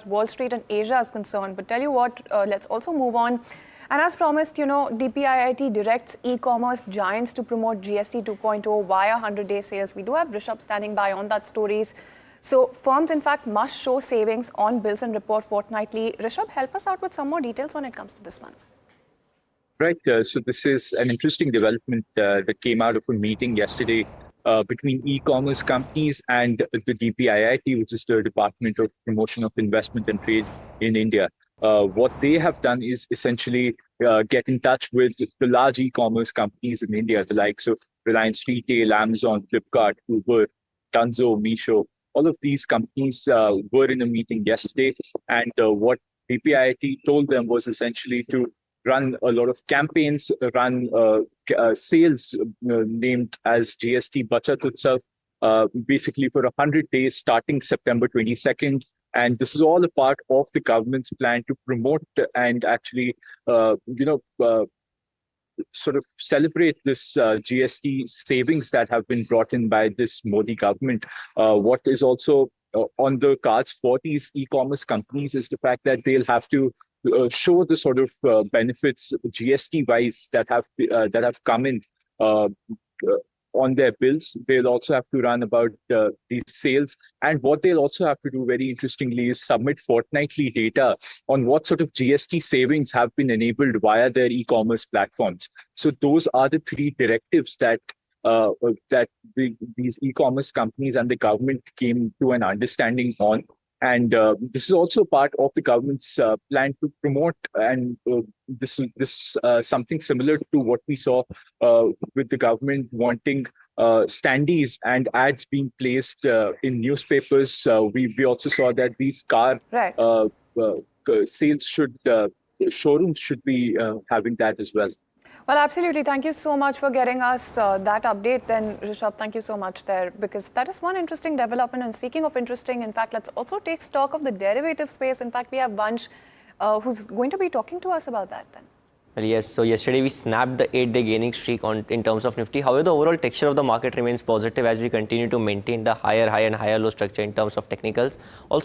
Wall Street and Asia is concerned. But tell you what, let's also move on. And as promised, DPIIT directs e-commerce giants to promote GST 2.0 via 100-day sales. We do have Rishabh standing by on that stories. So firms, in fact, must show savings on bills and report fortnightly. Rishabh, help us out with some more details when it comes to this one. Right. So this is an interesting development that came out of a meeting yesterday between e-commerce companies and the DPIIT, which is the Department of Promotion of Investment and Trade in India. What they have done is essentially get in touch with the large e-commerce companies in India, the likes of Reliance Retail, Amazon, Flipkart, Uber, Dunzo, Meesho. All of these companies were in a meeting yesterday, and what DPIIT told them was essentially to run a lot of campaigns, run sales named as GST Bachat Utsav, basically for 100 days starting September 22nd. And this is all a part of the government's plan to promote and actually, sort of celebrate this GST savings that have been brought in by this Modi government. What is also on the cards for these e-commerce companies is the fact that they'll have to show the sort of benefits GST-wise that have come in on their bills. They'll also have to run about these sales, and what they'll also have to do, very interestingly, is submit fortnightly data on what sort of GST savings have been enabled via their e-commerce platforms. So those are the three directives that these e-commerce companies and the government came to an understanding on. And this is also part of the government's plan to promote, and this something similar to what we saw with the government wanting standees and ads being placed in newspapers. We also saw that these car sales showrooms should be having that as well. Well, absolutely. Thank you so much for getting us that update then, Rishabh. Thank you so much there, because that is one interesting development. And speaking of interesting, in fact, let's also take stock of the derivative space. In fact, we have Vansh who's going to be talking to us about that then. Well, yes, so yesterday we snapped the 8-day gaining streak in terms of Nifty. However, the overall texture of the market remains positive as we continue to maintain the higher high and higher low structure in terms of technicals. Also,